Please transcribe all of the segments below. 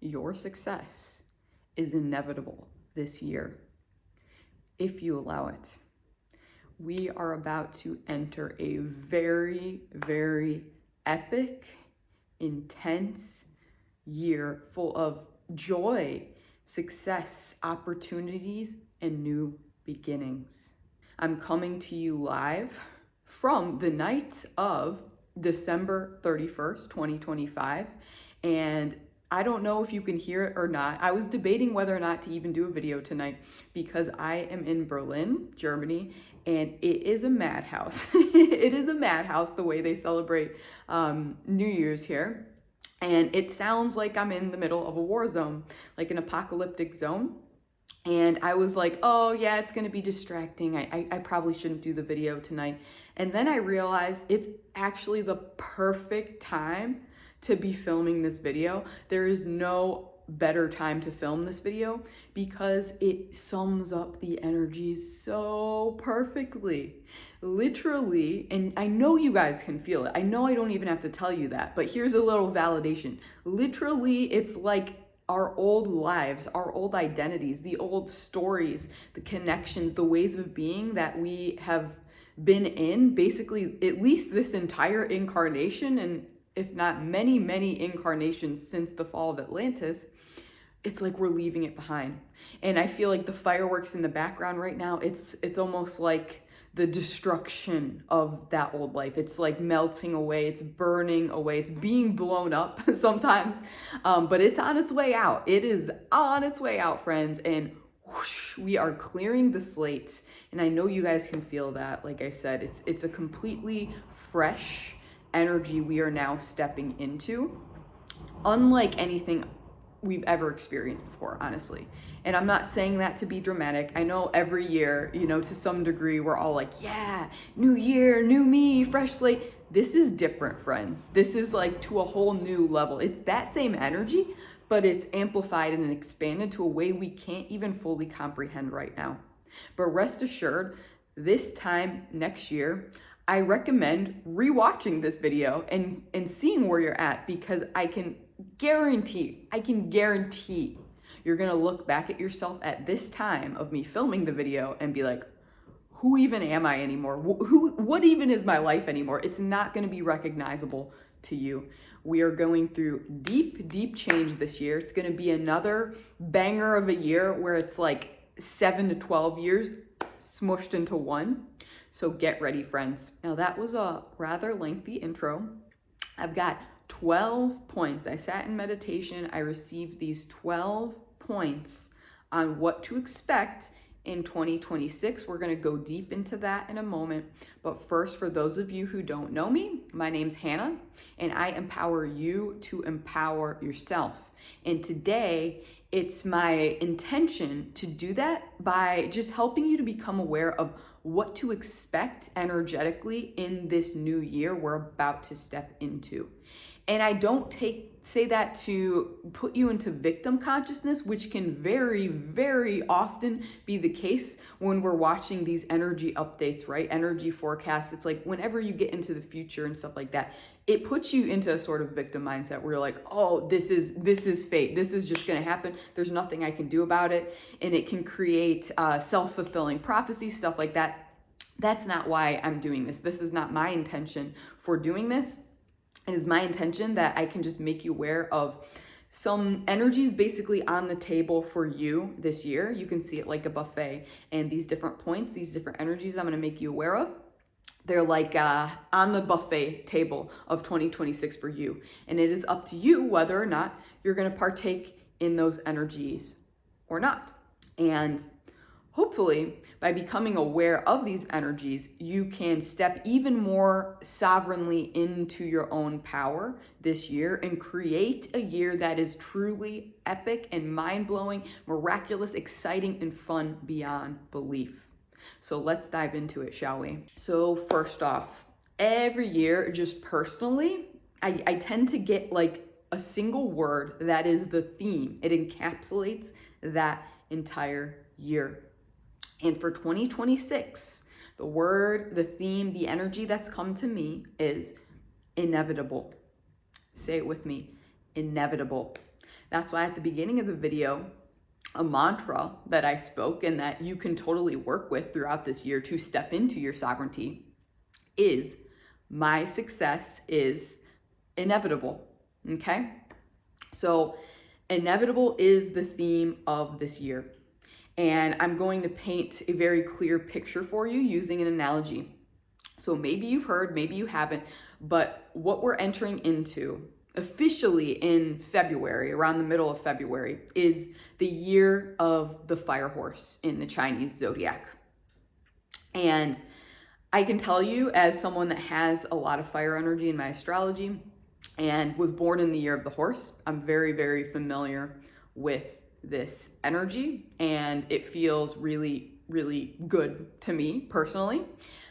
your success is inevitable this year, if you allow it. We are about to enter a very, very epic, intense year full of joy, success, opportunities, and new beginnings. I'm coming to you live from the night of December 31st, 2025, and I don't know if you can hear it or not. I was debating whether or not to even do a video tonight because I am in Berlin, Germany, and it is a madhouse. It is a madhouse the way they celebrate New Year's here. And it sounds like I'm in the middle of a war zone, like an apocalyptic zone. And I was like, oh yeah, it's gonna be distracting. I probably shouldn't do the video tonight. And then I realized it's actually the perfect time to be filming this video. There is no better time to film this video because it sums up the energies so perfectly. Literally, and I know you guys can feel it. I know I don't even have to tell you that, but here's a little validation. Literally, it's like our old lives, our old identities, the old stories, the connections, the ways of being that we have been in basically at least this entire incarnation, and if not many, many incarnations since the fall of Atlantis. It's like we're leaving it behind. And I feel like the fireworks in the background right now, it's almost like the destruction of that old life. It's like melting away, it's burning away, it's being blown up sometimes, but it's on its way out. It is on its way out, friends, and whoosh, we are clearing the slate. And I know you guys can feel that. Like I said, it's a completely fresh energy we are now stepping into, unlike anything we've ever experienced before, honestly. And I'm not saying that to be dramatic. I know every year, to some degree, we're all like, yeah, new year, new me, fresh slate. This is different, friends. This is like to a whole new level. It's that same energy, but it's amplified and expanded to a way we can't even fully comprehend right now. But rest assured, this time next year, I recommend rewatching this video and seeing where you're at, because I can guarantee you're gonna look back at yourself at this time of me filming the video and be like, who even am I anymore? What even is my life anymore? It's not gonna be recognizable to you. We are going through deep, deep change this year. It's gonna be another banger of a year where it's like 7 to 12 years smushed into one. So get ready, friends. Now that was a rather lengthy intro. I've got 12 points. I sat in meditation. I received these 12 points on what to expect in 2026. We're going to go deep into that in a moment. But first, for those of you who don't know me, my name's Hannah, and I empower you to empower yourself. And today, it's my intention to do that by just helping you to become aware of what to expect energetically in this new year we're about to step into. And I don't say that to put you into victim consciousness, which can very, very often be the case when we're watching these energy updates, right? Energy forecasts. It's like whenever you get into the future and stuff like that, it puts you into a sort of victim mindset where you're like, oh, this is fate. This is just going to happen. There's nothing I can do about it. And it can create self-fulfilling prophecy, stuff like that. That's not why I'm doing this. This is not my intention for doing this. It is my intention that I can just make you aware of some energies basically on the table for you this year. You can see it like a buffet, and these different points, these different energies I'm going to make you aware of, they're like on the buffet table of 2026 for you. And it is up to you whether or not you're going to partake in those energies or not. And hopefully, by becoming aware of these energies, you can step even more sovereignly into your own power this year and create a year that is truly epic and mind-blowing, miraculous, exciting, and fun beyond belief. So let's dive into it, shall we? So first off, every year, just personally, I tend to get like a single word that is the theme. It encapsulates that entire year. And for 2026, the word, the theme, the energy that's come to me is inevitable. Say it with me, inevitable. That's why at the beginning of the video, a mantra that I spoke and that you can totally work with throughout this year to step into your sovereignty is, my success is inevitable. Okay? So inevitable is the theme of this year. And I'm going to paint a very clear picture for you using an analogy. So maybe you've heard, maybe you haven't, but what we're entering into officially in February, around the middle of February, is the year of the fire horse in the Chinese zodiac. And I can tell you, as someone that has a lot of fire energy in my astrology and was born in the year of the horse, I'm very, very familiar with this energy, and it feels really, really good to me personally.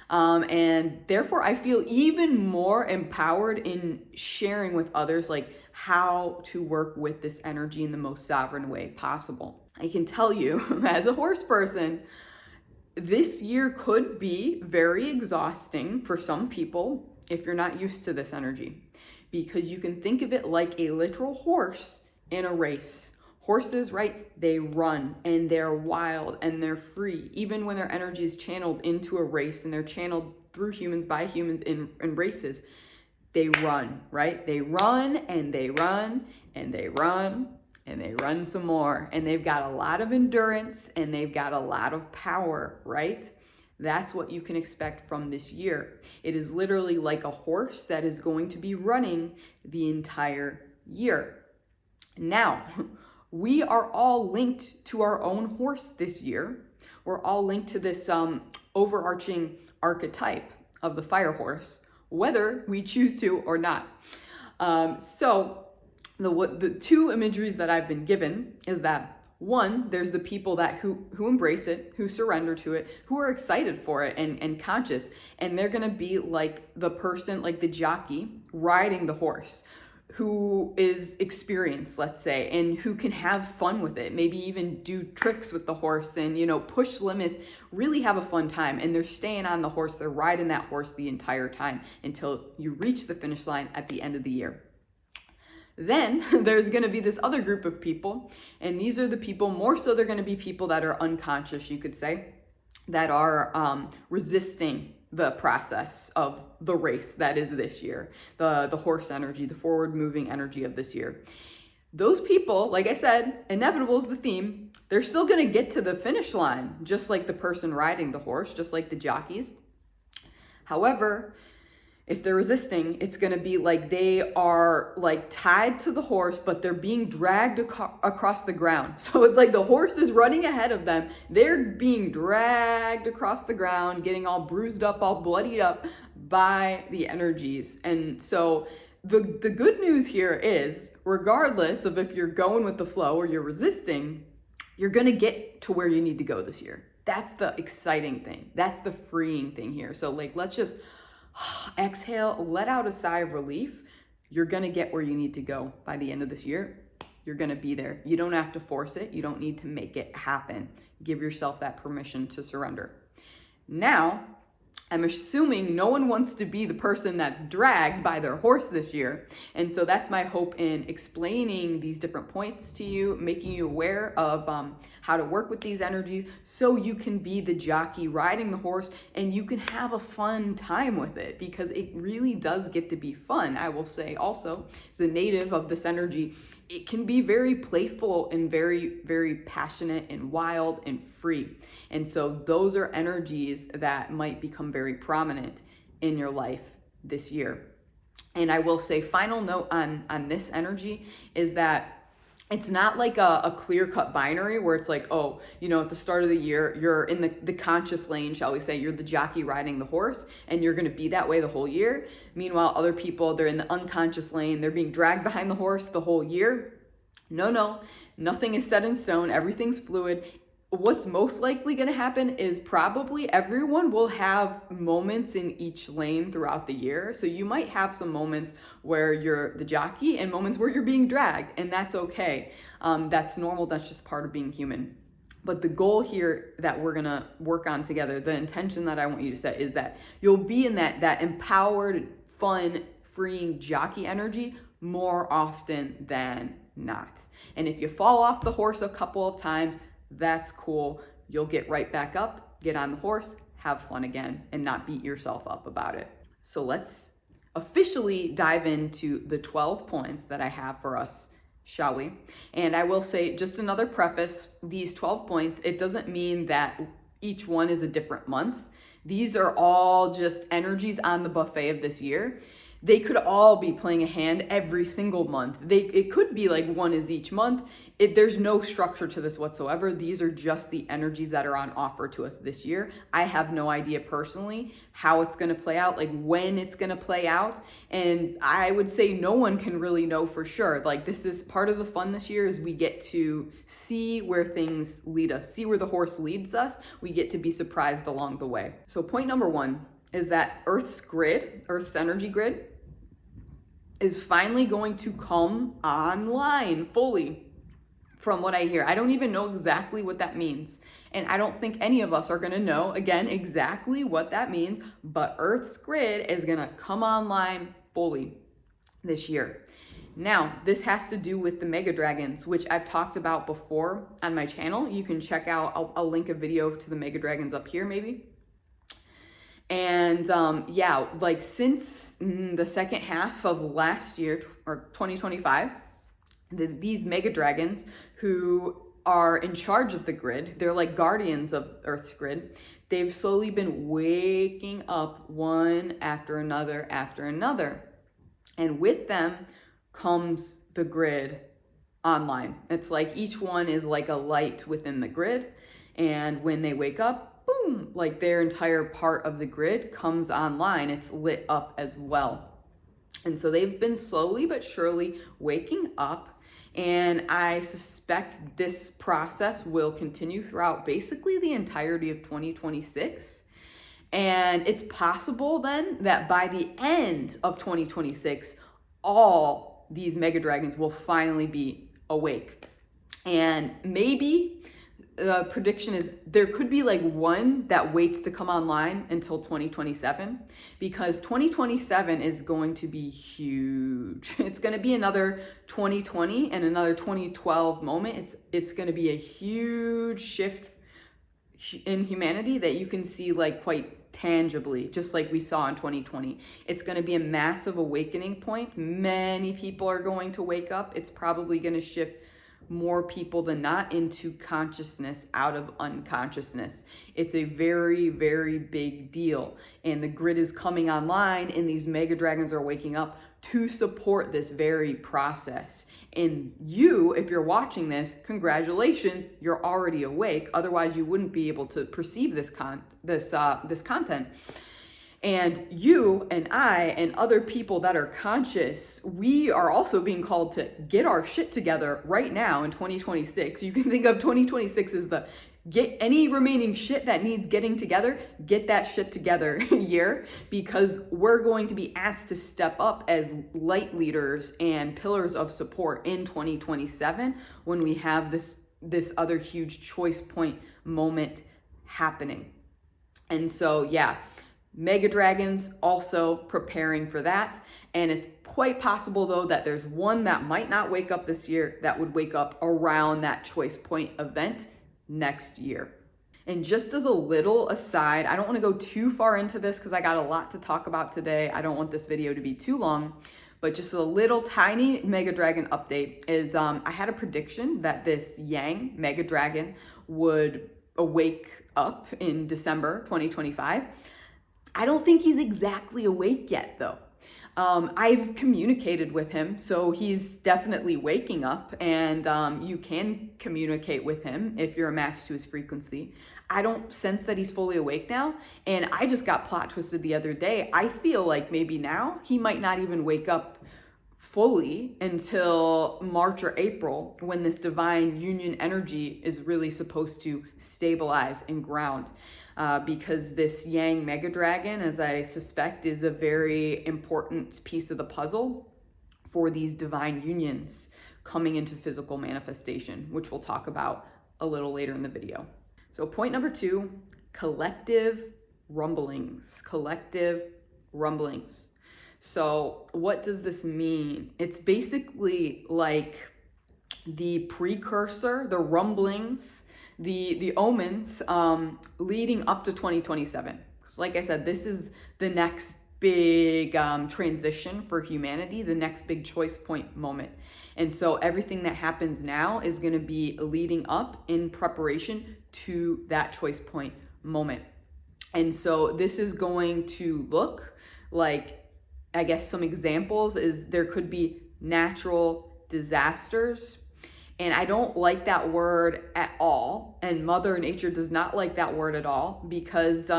And therefore I feel even more empowered in sharing with others like how to work with this energy in the most sovereign way possible. I can tell you, as a horse person, this year could be very exhausting for some people if you're not used to this energy, because you can think of it like a literal horse in a race. Horses, right, they run and they're wild and they're free. Even when their energy is channeled into a race and they're channeled through humans by humans in races, they run, right? They run and they run and they run and they run some more. And they've got a lot of endurance and they've got a lot of power, right? That's what you can expect from this year. It is literally like a horse that is going to be running the entire year. Now, we are all linked to our own horse this year. We're all linked to this overarching archetype of the fire horse, whether we choose to or not. So the two imageries that I've been given is that, one, there's the people that who embrace it, who surrender to it, who are excited for it and conscious, and they're gonna be like the person, like the jockey riding the horse, who is experienced, let's say, and who can have fun with it, maybe even do tricks with the horse and, push limits, really have a fun time. And they're staying on the horse, they're riding that horse the entire time until you reach the finish line at the end of the year. Then there's going to be this other group of people, and these are the people, more so they're going to be people that are unconscious, you could say, that are resisting the process of the race that is this year, the horse energy, the forward moving energy of this year. Those people, like I said, inevitable is the theme. They're still going to get to the finish line, just like the person riding the horse, just like the jockeys. However, if they're resisting, it's going to be like they are like tied to the horse, but they're being dragged across the ground. So it's like the horse is running ahead of them. They're being dragged across the ground, getting all bruised up, all bloodied up by the energies. And so the good news here is, regardless of if you're going with the flow or you're resisting, you're going to get to where you need to go this year. That's the exciting thing. That's the freeing thing here. So like, let's just exhale, let out a sigh of relief. You're going to get where you need to go by the end of this year. You're going to be there. You don't have to force it. You don't need to make it happen. Give yourself that permission to surrender. Now, I'm assuming no one wants to be the person that's dragged by their horse this year. And so that's my hope in explaining these different points to you, making you aware of how to work with these energies so you can be the jockey riding the horse and you can have a fun time with it, because it really does get to be fun. I will say also, as a native of this energy, it can be very playful and very, very passionate and wild and free. And so those are energies that might become very prominent in your life this year. And I will say, final note on this energy is that it's not like a clear-cut binary where it's like, oh, at the start of the year, you're in the conscious lane, shall we say, you're the jockey riding the horse, and you're going to be that way the whole year. Meanwhile, other people, they're in the unconscious lane, they're being dragged behind the horse the whole year. No, nothing is set in stone, everything's fluid. What's most likely going to happen is probably everyone will have moments in each lane throughout the year. So you might have some moments where you're the jockey and moments where you're being dragged, and that's okay. That's normal. That's just part of being human. But the goal here that we're going to work on together, the intention that I want you to set, is that you'll be in that empowered, fun, freeing jockey energy more often than not. And if you fall off the horse a couple of times, that's cool. You'll get right back up, get on the horse, have fun again, and not beat yourself up about it. So let's officially dive into the 12 points that I have for us, shall we? And I will say just another preface, these 12 points, it doesn't mean that each one is a different month. These are all just energies on the buffet of this year. They could all be playing a hand every single month. It could be like one is each month. There's no structure to this whatsoever. These are just the energies that are on offer to us this year. I have no idea personally how it's going to play out, like when it's going to play out. And I would say no one can really know for sure. Like, this is part of the fun this year, is we get to see where things lead us, see where the horse leads us. We get to be surprised along the way. So point number 1 is that Earth's energy grid, is finally going to come online fully, from what I hear. I don't even know exactly what that means. And I don't think any of us are going to know, again, exactly what that means. But Earth's grid is going to come online fully this year. Now, this has to do with the mega dragons, which I've talked about before on my channel. You can check out, I'll link a video to the mega dragons up here maybe. And yeah, like since the second half of last year, or 2025, these mega dragons who are in charge of the grid, they're like guardians of Earth's grid. They've slowly been waking up one after another. And with them comes the grid online. It's like each one is like a light within the grid. And when they wake up, boom, like their entire part of the grid comes online. It's lit up as well. And so they've been slowly but surely waking up. And I suspect this process will continue throughout basically the entirety of 2026. And it's possible then that by the end of 2026, all these mega dragons will finally be awake. And maybe the prediction is there could be like one that waits to come online until 2027, because 2027 is going to be huge. It's going to be another 2020 and another 2012 moment. It's going to be a huge shift in humanity that you can see like quite tangibly, just like we saw in 2020. It's going to be a massive awakening point. Many people are going to wake up. It's probably going to shift more people than not into consciousness out of unconsciousness. It's a very, very big deal. And the grid is coming online, and these mega dragons are waking up to support this very process. And you, if you're watching this, congratulations, you're already awake. Otherwise, you wouldn't be able to perceive this content. And you and I and other people that are conscious, we are also being called to get our shit together right now in 2026. You can think of 2026 as the get any remaining shit that needs getting together, get that shit together year, because we're going to be asked to step up as light leaders and pillars of support in 2027 when we have this other huge choice point moment happening. And so, yeah, mega dragons also preparing for that. And it's quite possible though that there's one that might not wake up this year that would wake up around that choice point event next year. And just as a little aside, I don't want to go too far into this because I got a lot to talk about today. I don't want this video to be too long, but just a little tiny mega dragon update is I had a prediction that this Yang mega dragon would awake up in December 2025. I don't think he's exactly awake yet though. I've communicated with him, so he's definitely waking up, and you can communicate with him if you're a match to his frequency. I don't sense that he's fully awake now, and I just got plot twisted the other day. I feel like maybe now he might not even wake up fully until March or April, when this divine union energy is really supposed to stabilize and ground. Because this Yang mega dragon, as I suspect, is a very important piece of the puzzle for these divine unions coming into physical manifestation, which we'll talk about a little later in the video. So point number 2, collective rumblings. So what does this mean? It's basically like the precursor, the rumblings, the omens leading up to 2027. So like I said, this is the next big transition for humanity, the next big choice point moment. And so everything that happens now is going to be leading up in preparation to that choice point moment. And so this is going to look like, I guess some examples is there could be natural disasters. And I don't like that word at all. And Mother Nature does not like that word at all, because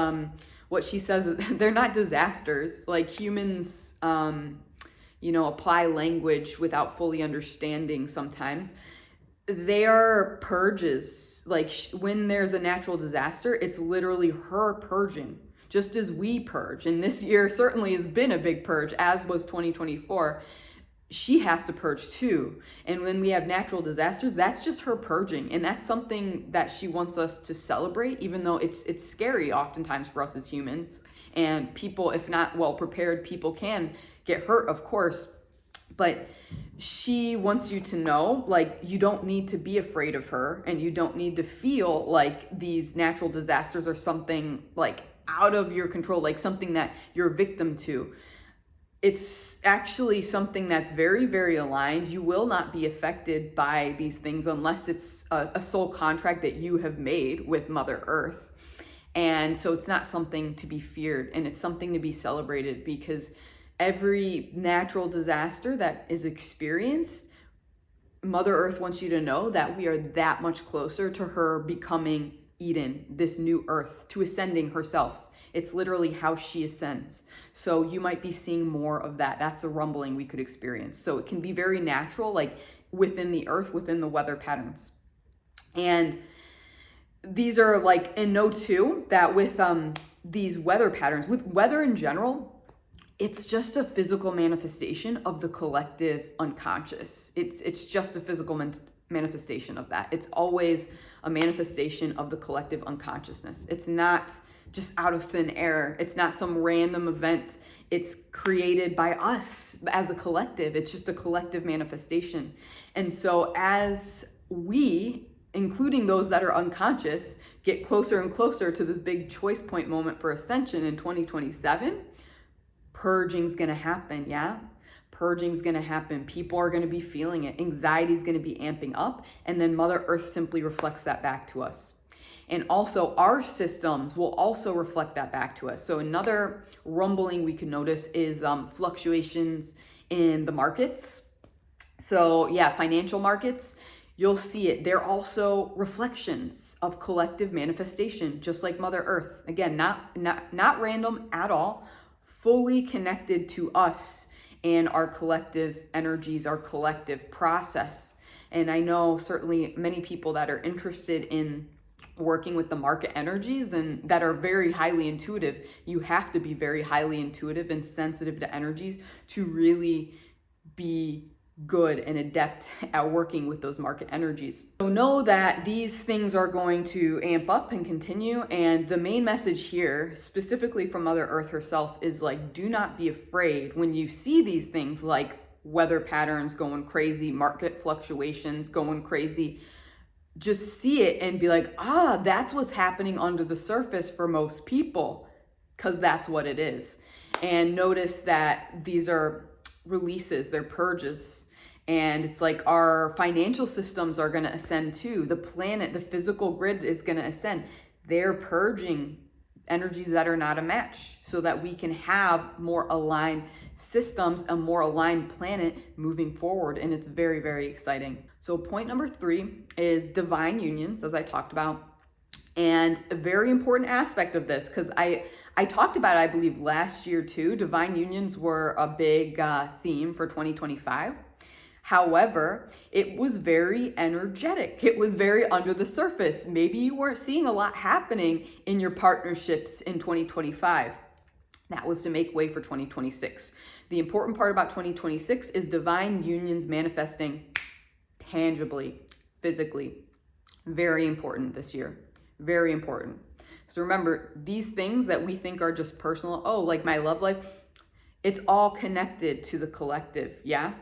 what she says is they're not disasters. Like humans, apply language without fully understanding sometimes. They are purges. Like when there's a natural disaster, it's literally her purging, just as we purge. And this year certainly has been a big purge, as was 2024. She has to purge too. And when we have natural disasters, that's just her purging. And that's something that she wants us to celebrate, even though it's scary oftentimes for us as humans. And people, if not well prepared, people can get hurt, of course. But she wants you to know, like, you don't need to be afraid of her, and you don't need to feel like these natural disasters are something like out of your control, like something that you're a victim to. It's actually something that's very, very aligned. You will not be affected by these things unless it's a soul contract that you have made with Mother Earth. And so it's not something to be feared, and it's something to be celebrated, because every natural disaster that is experienced, Mother Earth wants you to know that we are that much closer to her becoming Eden, this new earth, to ascending herself. It's literally how she ascends. So you might be seeing more of that. That's a rumbling we could experience. So it can be very natural, like within the earth, within the weather patterns. And these are like, and know too, that with these weather patterns, with weather in general, it's just a physical manifestation of the collective unconscious. It's just a physical manifestation of that. It's always a manifestation of the collective unconsciousness. It's not just out of thin air. It's not some random event. It's created by us as a collective. It's just a collective manifestation. And so as we, including those that are unconscious, get closer and closer to this big choice point moment for ascension in 2027, purging's gonna happen, yeah? Purging's gonna happen. People are gonna be feeling it. Anxiety's gonna be amping up, and then Mother Earth simply reflects that back to us. And also our systems will also reflect that back to us. So another rumbling we can notice is fluctuations in the markets. So yeah, financial markets, you'll see it. They're also reflections of collective manifestation, just like Mother Earth. Again, not random at all, fully connected to us and our collective energies, our collective process. And I know certainly many people that are interested in working with the market energies and that are very highly intuitive. You have to be very highly intuitive and sensitive to energies to really be good and adept at working with those market energies. So know that these things are going to amp up and continue. And the main message here, specifically from Mother Earth herself, is like, do not be afraid when you see these things like weather patterns going crazy, market fluctuations going crazy. Just see it and be like, that's what's happening under the surface for most people, because that's what it is. And notice that these are releases, they're purges. And it's like our financial systems are going to ascend too. The planet, the physical grid is going to ascend. They're purging energies that are not a match so that we can have more aligned systems, a more aligned planet moving forward. And it's very, very exciting. So point number 3 is divine unions, as I talked about. And a very important aspect of this, because I talked about it, I believe, last year too. Divine unions were a big theme for 2025. However, it was very energetic. It was very under the surface. Maybe you weren't seeing a lot happening in your partnerships in 2025. That was to make way for 2026. The important part about 2026 is divine unions manifesting tangibly, physically. Very important this year. Very important. So remember, these things that we think are just personal, like my love life, it's all connected to the collective, yeah?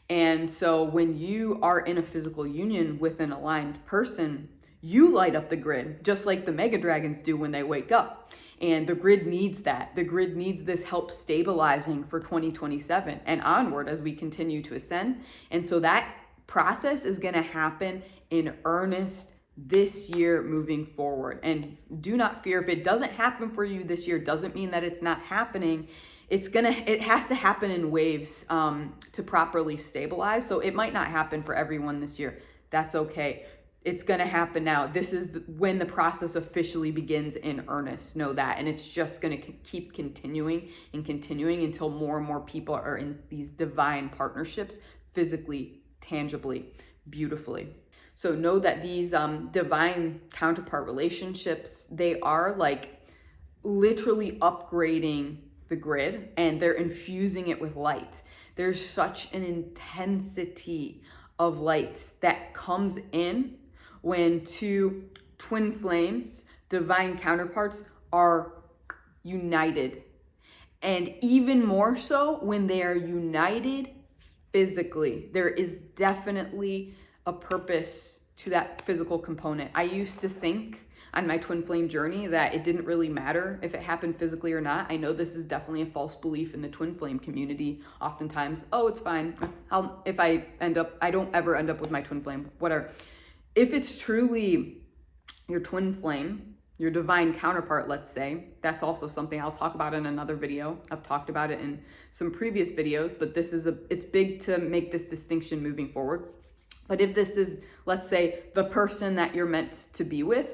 And so when you are in a physical union with an aligned person, you light up the grid, just like the mega dragons do when they wake up. And the grid needs that. The grid needs this help stabilizing for 2027 and onward as we continue to ascend. And so that process is going to happen in earnest this year moving forward. And do not fear if it doesn't happen for you this year. Doesn't mean that it's not happening. It has to happen in waves to properly stabilize. So it might not happen for everyone this year. That's okay. It's going to happen now. This is when the process officially begins in earnest. Know that. And it's just going to keep continuing and continuing until more and more people are in these divine partnerships, physically, tangibly, beautifully. So know that these divine counterpart relationships, they are like literally upgrading the grid, and they're infusing it with light. There's such an intensity of light that comes in when two twin flames, divine counterparts, are united. And even more so when they are united physically. There is definitely a purpose to that physical component. I used to think on my twin flame journey that it didn't really matter if it happened physically or not. I know this is definitely a false belief in the twin flame community. Oftentimes, oh, it's fine. If I don't ever end up with my twin flame, whatever. If it's truly your twin flame, your divine counterpart, let's say, that's also something I'll talk about in another video. I've talked about it in some previous videos, but it's big to make this distinction moving forward. But if this is, let's say, the person that you're meant to be with,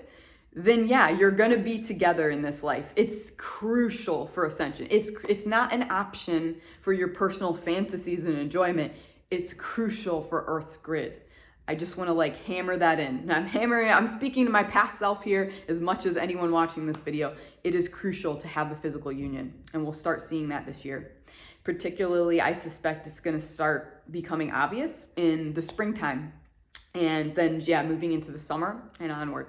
then yeah, you're gonna be together in this life. It's crucial for ascension. It's not an option for your personal fantasies and enjoyment. It's crucial for Earth's grid. I just want to hammer that in. I'm speaking to my past self here as much as anyone watching this video. It is crucial to have the physical union, and we'll start seeing that this year. Particularly, I suspect it's going to start becoming obvious in the springtime, and then moving into the summer and onward.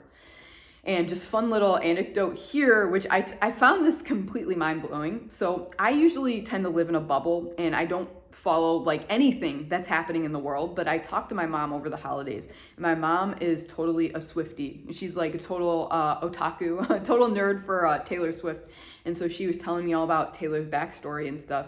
And just fun little anecdote here, which I found this completely mind-blowing. So I usually tend to live in a bubble, and I don't follow anything that's happening in the world, but I talked to my mom over the holidays. And my mom is totally a Swiftie. She's like a total otaku, a total nerd for Taylor Swift. And so she was telling me all about Taylor's backstory and stuff.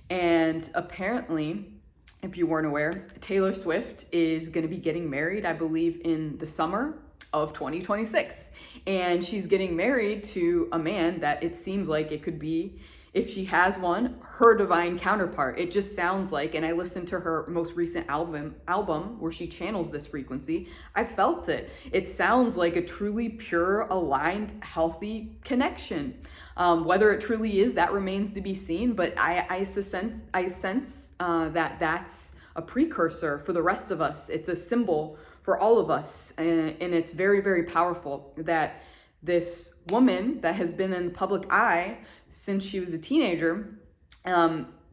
And apparently, if you weren't aware, Taylor Swift is going to be getting married, I believe, in the summer of 2026. And she's getting married to a man that it seems like it could be, if she has one, her divine counterpart. It just sounds like, and I listened to her most recent album where she channels this frequency. I felt it. It sounds like a truly pure, aligned, healthy connection. Whether it truly is, that remains to be seen. But I sense that that's a precursor for the rest of us. It's a symbol for all of us, and it's very, very powerful that this woman that has been in the public eye since she was a teenager,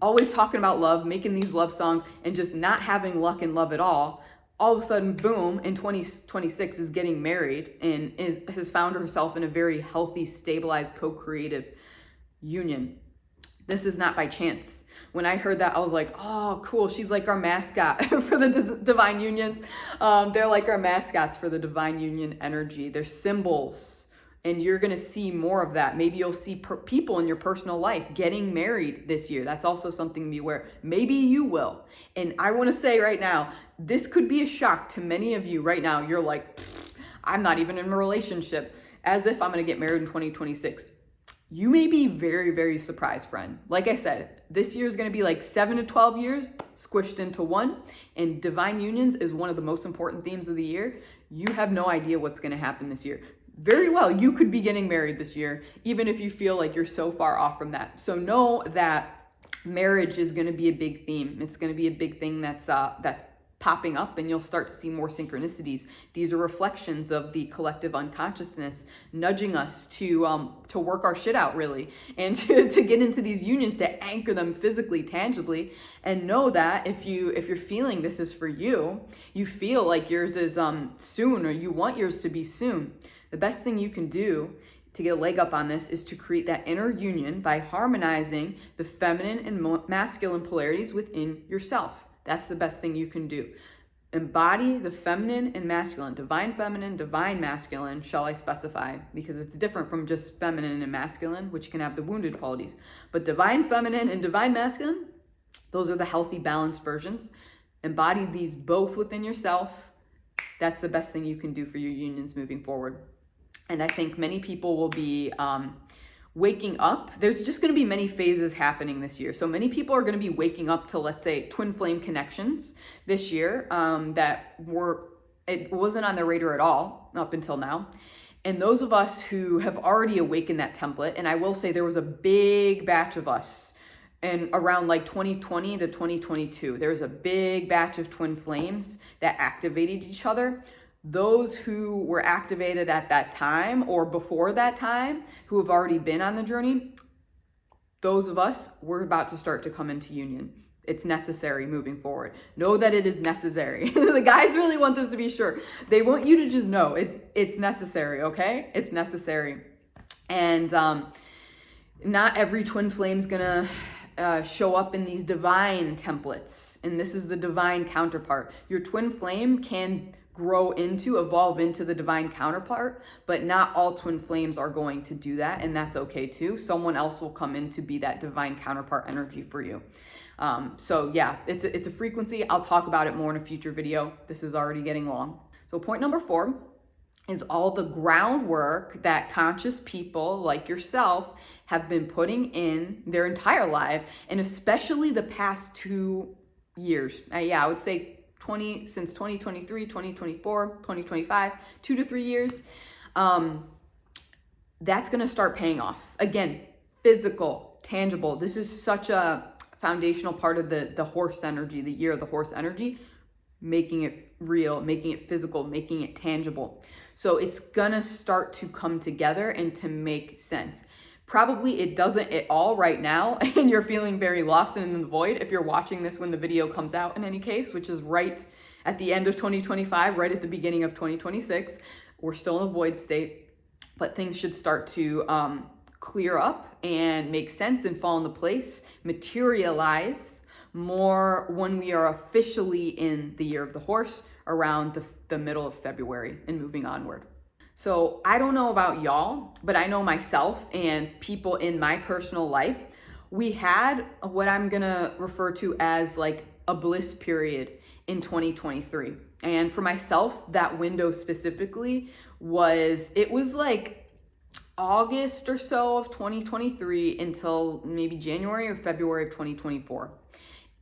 always talking about love, making these love songs, and just not having luck in love at all of a sudden, boom, in 2026 is getting married and has found herself in a very healthy, stabilized, co-creative union. This is not by chance. When I heard that, I was like, oh, cool. She's like our mascot for the divine unions. They're like our mascots for the divine union energy. They're symbols. And you're going to see more of that. Maybe you'll see people in your personal life getting married this year. That's also something to be aware. Maybe you will. And I want to say right now, this could be a shock to many of you right now. You're like, I'm not even in a relationship, as if I'm going to get married in 2026. You may be very, very surprised, friend. Like I said, this year is going to be 7 to 12 years squished into one. And divine unions is one of the most important themes of the year. You have no idea what's going to happen this year. Very well, you could be getting married this year, even if you feel like you're so far off from that. So know that marriage is going to be a big theme. It's going to be a big thing that's popping up, and you'll start to see more synchronicities. These are reflections of the collective unconsciousness nudging us to work our shit out, really, and to get into these unions, to anchor them physically, tangibly. And know that if you're feeling this is for you, you feel like yours is soon, or you want yours to be soon, the best thing you can do to get a leg up on this is to create that inner union by harmonizing the feminine and masculine polarities within yourself. That's the best thing you can do. Embody the feminine and masculine, divine feminine, divine masculine, shall I specify, because it's different from just feminine and masculine, which can have the wounded qualities. But divine feminine and divine masculine, those are the healthy, balanced versions. Embody these both within yourself. That's the best thing you can do for your unions moving forward. And I think many people will be waking up. There's just going to be many phases happening this year. So many people are going to be waking up to, let's say, twin flame connections this year it wasn't on their radar at all up until now. And those of us who have already awakened that template, and I will say there was a big batch of us and around like 2020 to 2022, there was a big batch of twin flames that activated each other. Those who were activated at that time or before that time, who have already been on the journey, those of us, we're about to start to come into union. It's necessary moving forward. Know that it is necessary. The guides really want this to be sure. They want you to just know it's necessary, okay? It's necessary. And not every twin flame's gonna show up in these divine templates. And this is the divine counterpart. Your twin flame can evolve into the divine counterpart, but not all twin flames are going to do that, and that's okay too. Someone else will come in to be that divine counterpart energy for you. So yeah, it's a frequency. I'll talk about it more in a future video. This is already getting long. So point number 4 is all the groundwork that conscious people like yourself have been putting in their entire lives, and especially the past 2 years. I would say since 2023, 2024, 2025, 2 to 3 years, that's going to start paying off. Again, physical, tangible. This is such a foundational part of the horse energy, the year of the horse energy, making it real, making it physical, making it tangible. So it's going to start to come together and to make sense. Probably it doesn't at all right now, and you're feeling very lost and in the void if you're watching this when the video comes out in any case, which is right at the end of 2025, right at the beginning of 2026. We're still in a void state, but things should start to clear up and make sense and fall into place, materialize more when we are officially in the year of the horse around the middle of February and moving onward. So I don't know about y'all, but I know myself and people in my personal life, we had what I'm gonna refer to as like a bliss period in 2023. And for myself, that window specifically was like August or so of 2023 until maybe January or February of 2024.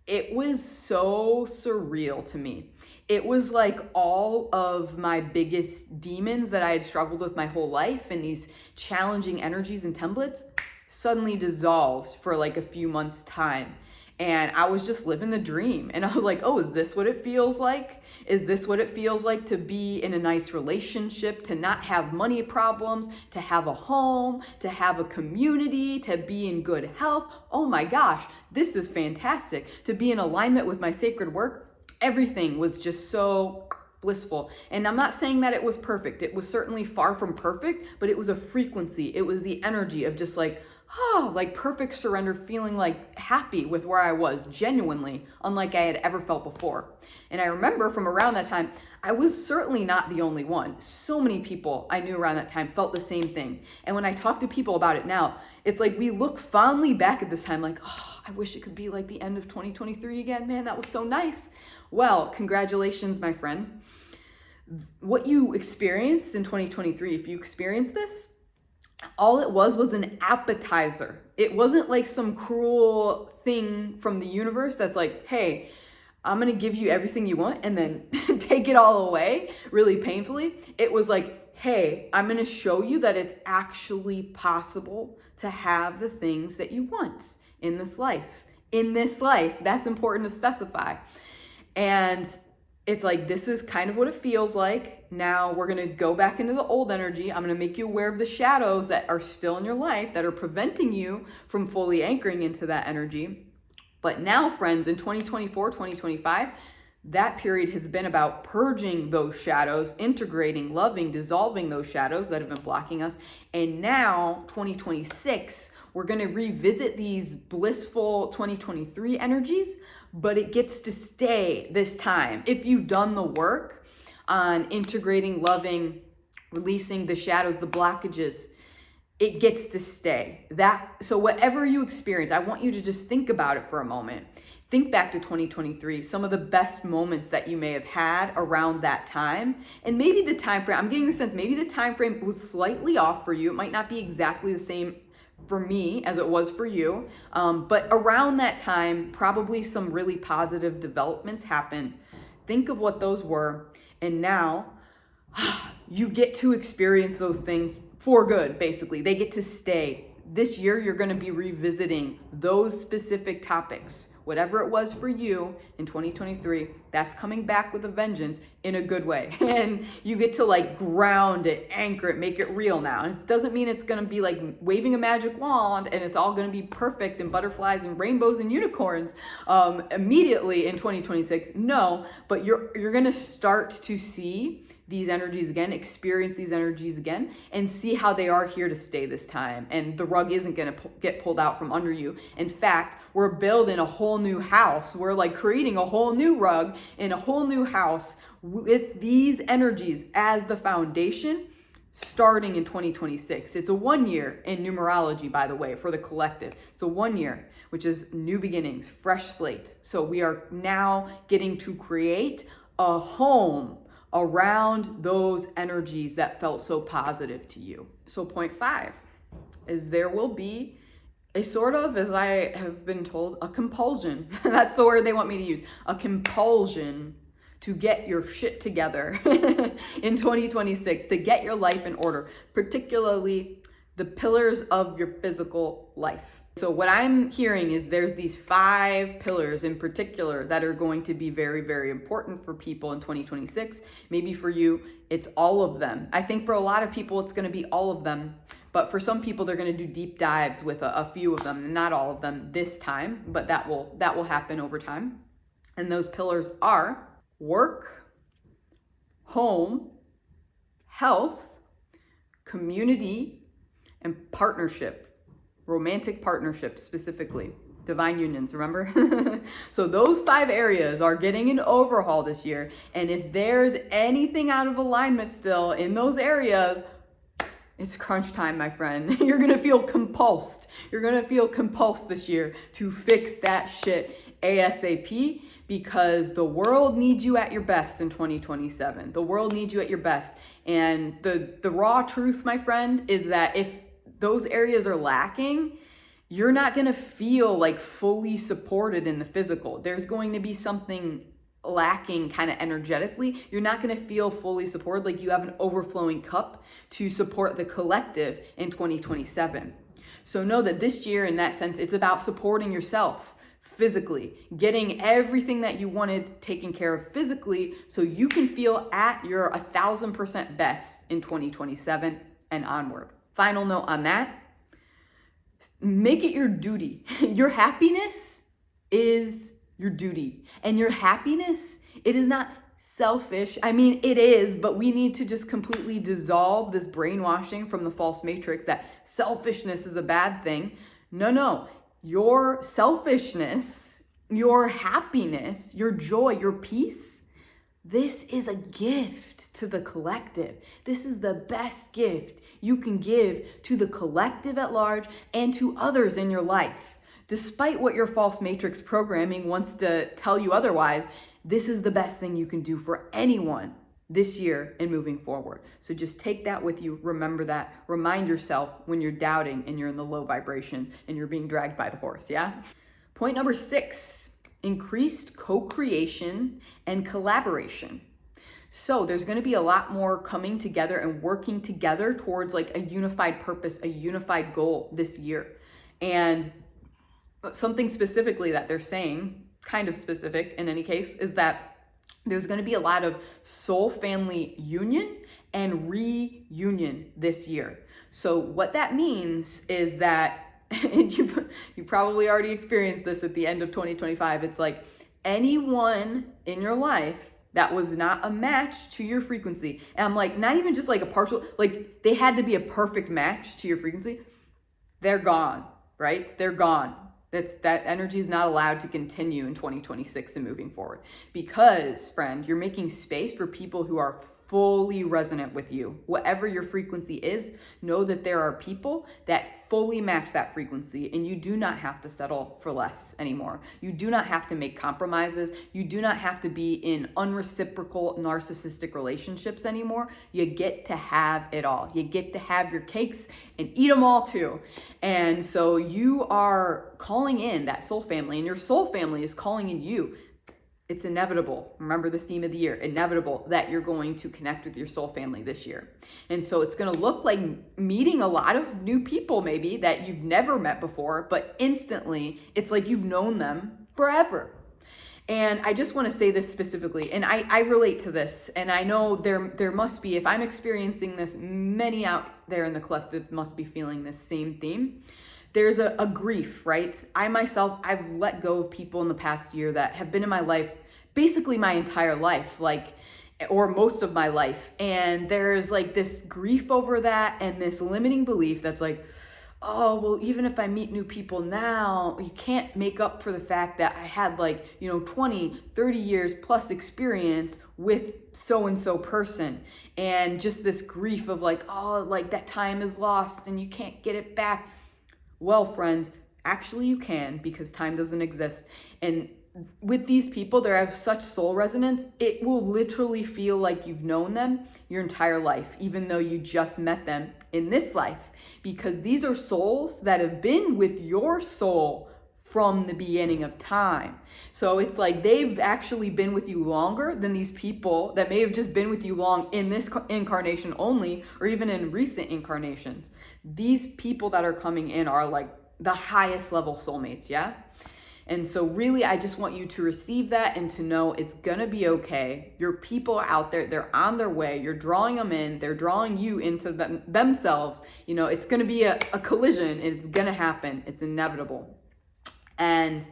It was so surreal to me. It was like all of my biggest demons that I had struggled with my whole life and these challenging energies and templates suddenly dissolved for like a few months' time. And I was just living the dream. And I was like, oh, is this what it feels like? Is this what it feels like to be in a nice relationship, to not have money problems, to have a home, to have a community, to be in good health? Oh my gosh, this is fantastic. To be in alignment with my sacred work. Everything was just so blissful. And I'm not saying that it was perfect. It was certainly far from perfect, but it was a frequency. It was the energy of just like perfect surrender, feeling like happy with where I was, genuinely, unlike I had ever felt before. And I remember from around that time, I was certainly not the only one. So many people I knew around that time felt the same thing. And when I talk to people about it now, it's like we look fondly back at this time like, oh, I wish it could be like the end of 2023 again. Man, that was so nice. Well, congratulations, my friends. What you experienced in 2023, if you experienced this, all it was an appetizer. It wasn't like some cruel thing from the universe that's like, hey, I'm gonna give you everything you want and then take it all away really painfully. It was like, hey, I'm gonna show you that it's actually possible to have the things that you want in this life. In this life, that's important to specify. And it's like, this is kind of what it feels like. Now we're going to go back into the old energy. I'm going to make you aware of the shadows that are still in your life that are preventing you from fully anchoring into that energy. But now, friends, in 2024, 2025, That period has been about purging those shadows, integrating, loving, dissolving those shadows that have been blocking us. And now 2026, we're going to revisit these blissful 2023 energies, but it gets to stay this time. If you've done the work on integrating, loving, releasing the shadows, the blockages, it gets to stay. So whatever you experience, I want you to just think about it for a moment. Think back to 2023, some of the best moments that you may have had around that time. And maybe the time frame, I'm getting the sense, maybe the time frame was slightly off for you. It might not be exactly the same for me as it was for you. But around that time, probably some really positive developments happened. Think of what those were. And now you get to experience those things for good, basically. They get to stay. This year, you're going to be revisiting those specific topics. Whatever it was for you in 2023, that's coming back with a vengeance in a good way. And you get to like ground it, anchor it, make it real now. And it doesn't mean it's going to be like waving a magic wand and it's all going to be perfect and butterflies and rainbows and unicorns immediately in 2026. No, but you're going to start to see these energies again, experience these energies again, and see how they are here to stay this time. And the rug isn't gonna get pulled out from under you. In fact, we're building a whole new house. We're like creating a whole new rug in a whole new house with these energies as the foundation starting in 2026. It's a 1 year in numerology, by the way, for the collective. It's a 1 year, which is new beginnings, fresh slate. So we are now getting to create a home around those energies that felt so positive to you. So point 5 is there will be a sort of, as I have been told, a compulsion. That's the word they want me to use. A compulsion to get your shit together in 2026, to get your life in order, particularly the pillars of your physical life. So what I'm hearing is there's these 5 pillars in particular that are going to be very, very important for people in 2026. Maybe for you, it's all of them. I think for a lot of people, it's going to be all of them. But for some people, they're going to do deep dives with a few of them, and not all of them this time, but that will happen over time. And those pillars are work, home, health, community, and partnership. Romantic partnerships specifically, divine unions, remember? So those 5 areas are getting an overhaul this year. And if there's anything out of alignment still in those areas, it's crunch time, my friend. You're gonna feel compulsed. You're gonna feel compulsed this year to fix that shit ASAP, because the world needs you at your best in 2027. The world needs you at your best. And the raw truth, my friend, is that if those areas are lacking, you're not going to feel like fully supported in the physical. There's going to be something lacking kind of energetically. You're not going to feel fully supported, like you have an overflowing cup to support the collective in 2027. So know that this year, in that sense, it's about supporting yourself physically, getting everything that you wanted taken care of physically so you can feel at your 1,000% best in 2027 and onward. Final note on that, make it your duty. Your happiness is your duty. And your happiness, it is not selfish. I mean, it is, but we need to just completely dissolve this brainwashing from the false matrix that selfishness is a bad thing. No. Your selfishness, your happiness, your joy, your peace, this is a gift to the collective. This is the best gift you can give to the collective at large and to others in your life. Despite what your false matrix programming wants to tell you otherwise, this is the best thing you can do for anyone this year and moving forward. So just take that with you. Remember that. Remind yourself when you're doubting and you're in the low vibration and you're being dragged by the horse, yeah? Point number 6, increased co-creation and collaboration. So there's going to be a lot more coming together and working together towards like a unified purpose, a unified goal this year. And something specifically that they're saying, kind of specific in any case, is that there's going to be a lot of soul family union and reunion this year. So what that means is that, and you probably already experienced this at the end of 2025, it's like anyone in your life that was not a match to your frequency, and I'm like, not even just like a partial, like they had to be a perfect match to your frequency, they're gone, right? They're gone. That energy is not allowed to continue in 2026 and moving forward. Because, friend, you're making space for people who are fully resonant with you. Whatever your frequency is, know that there are people that fully match that frequency, and you do not have to settle for less anymore. You do not have to make compromises. You do not have to be in unreciprocal narcissistic relationships anymore. You get to have it all. You get to have your cakes and eat them all too. And so you are calling in that soul family, and your soul family is calling in you. It's inevitable. Remember the theme of the year, inevitable, that you're going to connect with your soul family this year. And so it's going to look like meeting a lot of new people maybe that you've never met before, but instantly it's like you've known them forever. And I just want to say this specifically, and I relate to this, and I know there must be, if I'm experiencing this, many out there in the collective must be feeling this same theme. There's a grief, right? I myself, I've let go of people in the past year that have been in my life basically my entire life, like, or most of my life. And there's like this grief over that and this limiting belief that's like, oh, well, even if I meet new people now, you can't make up for the fact that I had 20, 30 years plus experience with so-and-so person. And just this grief of like, oh, like that time is lost and you can't get it back. Well, friends, actually you can, because time doesn't exist. And with these people, they have such soul resonance, it will literally feel like you've known them your entire life, even though you just met them in this life, because these are souls that have been with your soul from the beginning of time. So it's like they've actually been with you longer than these people that may have just been with you long in this incarnation only, or even in recent incarnations. These people that are coming in are like the highest level soulmates, yeah? And so really, I just want you to receive that and to know it's gonna be okay. Your people are out there, they're on their way, you're drawing them in, they're drawing you into themselves. You know, it's gonna be a collision, it's gonna happen, it's inevitable. And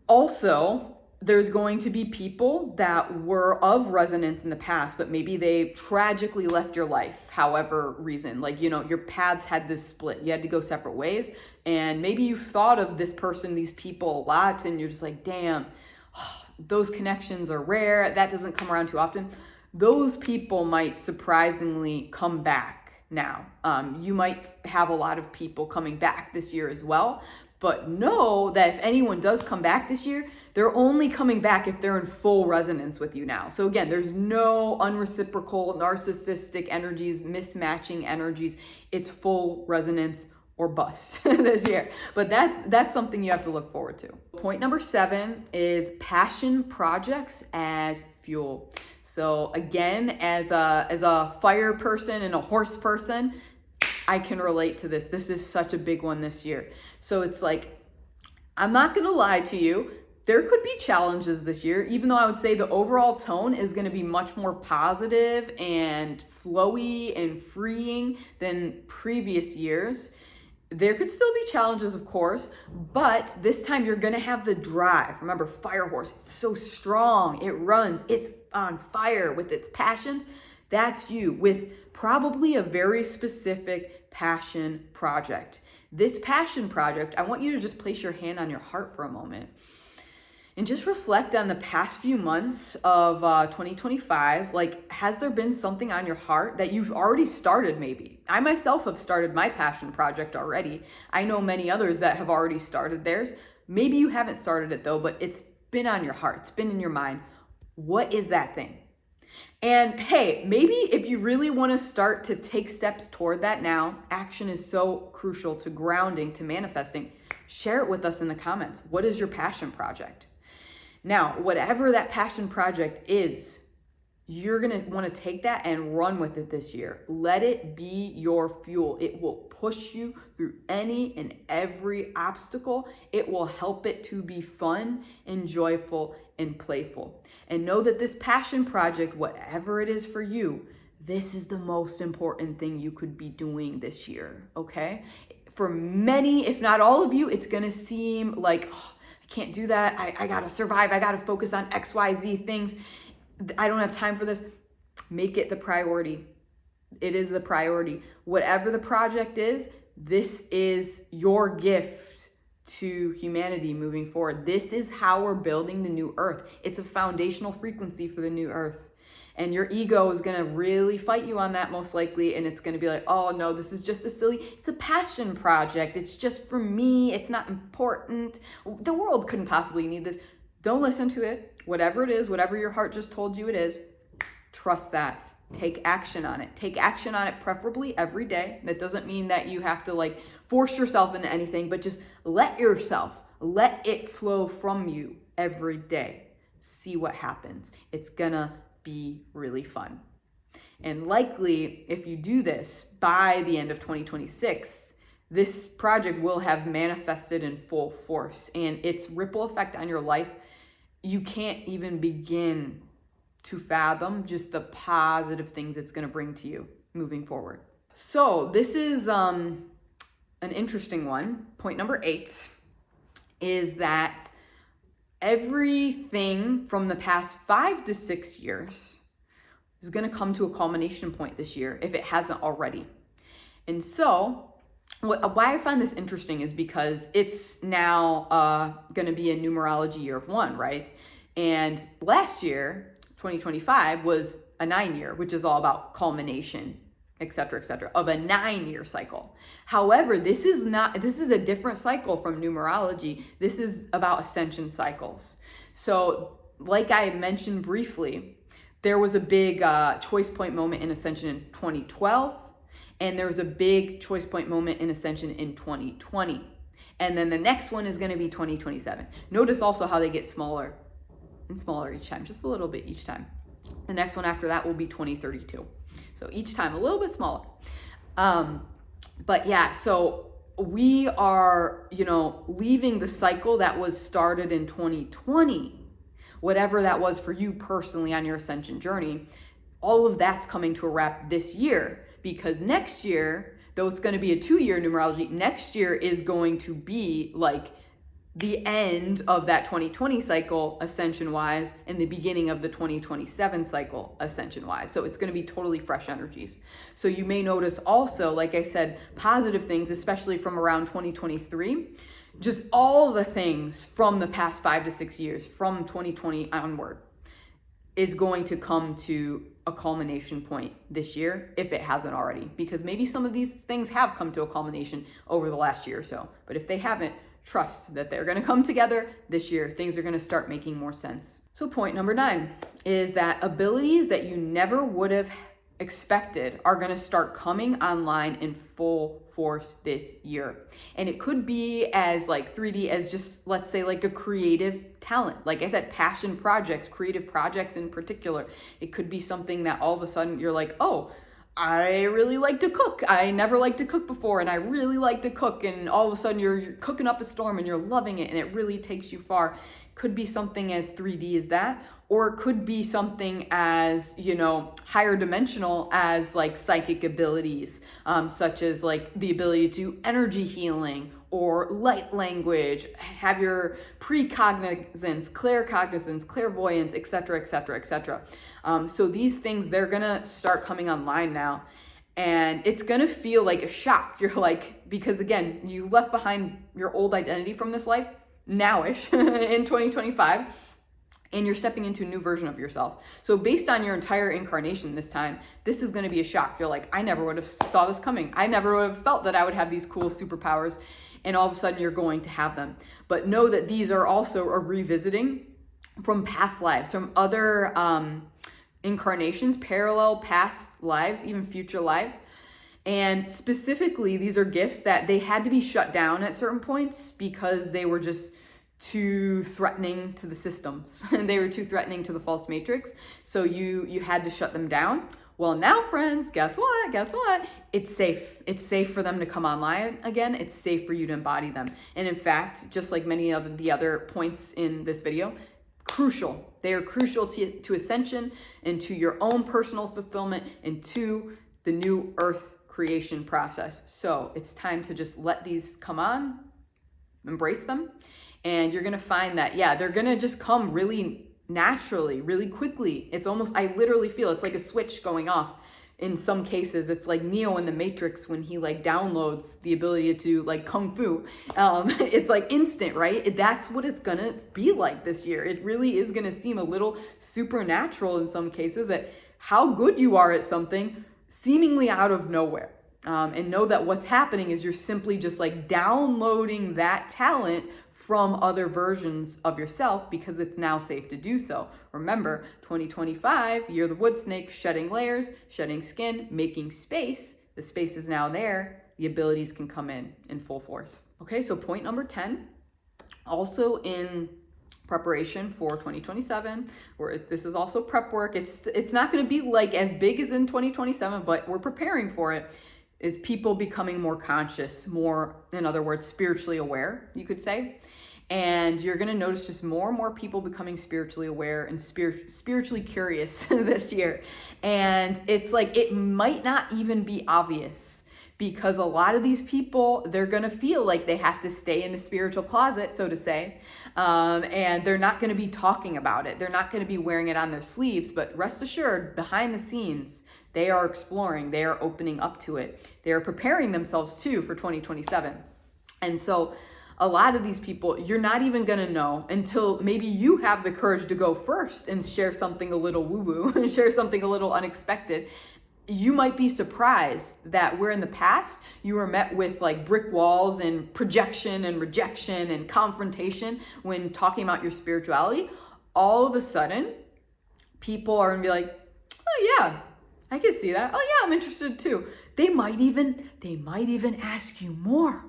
also, there's going to be people that were of resonance in the past, but maybe they tragically left your life, however reason. Like, your paths had this split. You had to go separate ways. And maybe you've thought of this person, these people a lot, and you're just like, damn, those connections are rare. That doesn't come around too often. Those people might surprisingly come back now. You might have a lot of people coming back this year as well. But know that if anyone does come back this year, they're only coming back if they're in full resonance with you now. So again, there's no unreciprocal, narcissistic energies, mismatching energies. It's full resonance or bust this year. But that's something you have to look forward to. Point number 7 is passion projects as fuel. So again, as a fire person and a horse person, I can relate to this. This is such a big one this year. So it's like, I'm not gonna lie to you, there could be challenges this year, even though I would say the overall tone is gonna be much more positive and flowy and freeing than previous years. There could still be challenges, of course, but this time you're gonna have the drive. Remember, fire horse, it's so strong, it runs, it's on fire with its passions. That's you, with probably a very specific passion project. This passion project, I want you to just place your hand on your heart for a moment and just reflect on the past few months of 2025. Like, has there been something on your heart that you've already started maybe? I myself have started my passion project already. I know many others that have already started theirs. Maybe you haven't started it though, but it's been on your heart, it's been in your mind. What is that thing? And hey, maybe if you really want to start to take steps toward that now, action is so crucial to grounding, to manifesting. Share it with us in the comments. What is your passion project? Now, whatever that passion project is, you're going to want to take that and run with it this year. Let it be your fuel. It will push you through any and every obstacle. It will help it to be fun and joyful and playful. And know that this passion project, whatever it is for you, this is the most important thing you could be doing this year, okay? For many, if not all of you, it's going to seem like, I can't do that. I gotta survive. I gotta focus on X, Y, Z things. I don't have time for this. Make it the priority. It is the priority. Whatever the project is, this is your gift to humanity moving forward. This is how we're building the new earth. It's a foundational frequency for the new earth. And your ego is going to really fight you on that most likely. And it's going to be like, oh no, this is just it's a passion project. It's just for me. It's not important. The world couldn't possibly need this. Don't listen to it. Whatever it is, whatever your heart just told you it is, trust that. Take action on it. Take action on it, preferably every day. That doesn't mean that you have to like force yourself into anything, but just let it flow from you every day. See what happens. It's gonna be really fun. And likely, if you do this by the end of 2026, this project will have manifested in full force, and its ripple effect on your life, you can't even begin to fathom just the positive things it's going to bring to you moving forward. So this is an interesting one. Point number 8 is that everything from the past 5 to 6 years is going to come to a culmination point this year if it hasn't already. And so why I find this interesting is because it's now going to be a numerology year of 1, right? And last year, 2025, was a 9-year, which is all about culmination, et cetera, of a 9-year cycle. However, this is a different cycle from numerology. This is about ascension cycles. So like I mentioned briefly, there was a big choice point moment in ascension in 2012, and there was a big choice point moment in ascension in 2020. And then the next one is going to be 2027. Notice also how they get smaller and smaller each time, just a little bit each time. The next one after that will be 2032. So each time a little bit smaller. But yeah, so we are, leaving the cycle that was started in 2020, whatever that was for you personally on your ascension journey. All of that's coming to a wrap this year, because next year, though it's going to be a 2-year numerology, next year is going to be like the end of that 2020 cycle ascension-wise and the beginning of the 2027 cycle ascension-wise. So it's going to be totally fresh energies. So you may notice also, like I said, positive things, especially from around 2023, just all the things from the past 5 to 6 years, from 2020 onward, is going to come to a culmination point this year, if it hasn't already, because maybe some of these things have come to a culmination over the last year or so. But if they haven't, trust that they're going to come together this year. Things are going to start making more sense. So point number 9 is that abilities that you never would have expected are going to start coming online in full force this year. And it could be as like 3D as just, let's say, like a creative talent. Like I said, passion projects, creative projects in particular. It could be something that all of a sudden you're like, oh, I really like to cook. I never liked to cook before, and I really like to cook. And all of a sudden you're cooking up a storm and you're loving it, and it really takes you far. Could be something as 3D as that, or it could be something as, higher dimensional as like psychic abilities, such as like the ability to do energy healing or light language, have your precognizance, claircognizance, clairvoyance, etc., etc., etc. So these things, they're gonna start coming online now, and it's gonna feel like a shock. You're like, because again, you left behind your old identity from this life, nowish, in 2025, and you're stepping into a new version of yourself. So based on your entire incarnation this time, this is gonna be a shock. You're like, I never would have saw this coming. I never would have felt that I would have these cool superpowers, and all of a sudden you're going to have them. But know that these are also a revisiting from past lives, from other incarnations, parallel past lives, even future lives. And specifically, these are gifts that they had to be shut down at certain points because they were just too threatening to the systems. And they were too threatening to the false matrix. So you had to shut them down. Well, now, friends, guess what? It's safe. It's safe for them to come online again. It's safe for you to embody them. And in fact, just like many of the other points in this video, crucial. They are crucial to ascension and to your own personal fulfillment and to the new earth creation process. So it's time to just let these come on, embrace them, And you're going to find that, yeah, they're going to just come really naturally, really quickly. It's almost, I literally feel it's like a switch going off. In some cases, it's like Neo in the Matrix when he like downloads the ability to do like Kung Fu. It's like instant, right? That's what it's gonna be like this year. It really is gonna seem a little supernatural in some cases, that how good you are at something seemingly out of nowhere. And know that what's happening is you're simply just like downloading that talent from other versions of yourself because it's now safe to do so. Remember, 2025, year of the wood snake, shedding layers, shedding skin, making space. The space is now there. The abilities can come in full force. Okay, so point number 10, also in preparation for 2027, or this is also prep work. It's not going to be like as big as in 2027, but we're preparing for it. Is people becoming more conscious, more, in other words, spiritually aware, you could say. And you're going to notice just more and more people becoming spiritually aware and spiritually curious this year. And it's like, it might not even be obvious, because a lot of these people, they're going to feel like they have to stay in the spiritual closet, so to say. And they're not going to be talking about it. They're not going to be wearing it on their sleeves, but rest assured, behind the scenes, they are exploring, they are opening up to it. They are preparing themselves too for 2027. And so a lot of these people, you're not even gonna know until maybe you have the courage to go first and share something a little woo-woo, and share something a little unexpected. You might be surprised that where in the past you were met with like brick walls and projection and rejection and confrontation when talking about your spirituality, all of a sudden people are gonna be like, oh yeah, I can see that. Oh yeah, I'm interested too. They might even ask you more.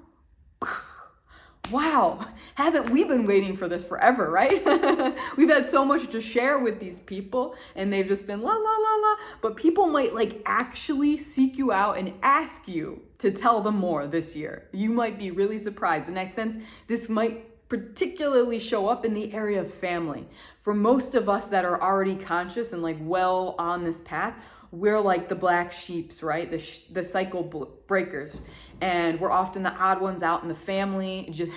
Wow, haven't we been waiting for this forever, right? We've had so much to share with these people, and they've just been la, la, la, la. But people might like actually seek you out and ask you to tell them more this year. You might be really surprised. And I sense this might particularly show up in the area of family. For most of us that are already conscious and like well on this path, we're like the black sheeps, right? The cycle breakers. And we're often the odd ones out in the family, just,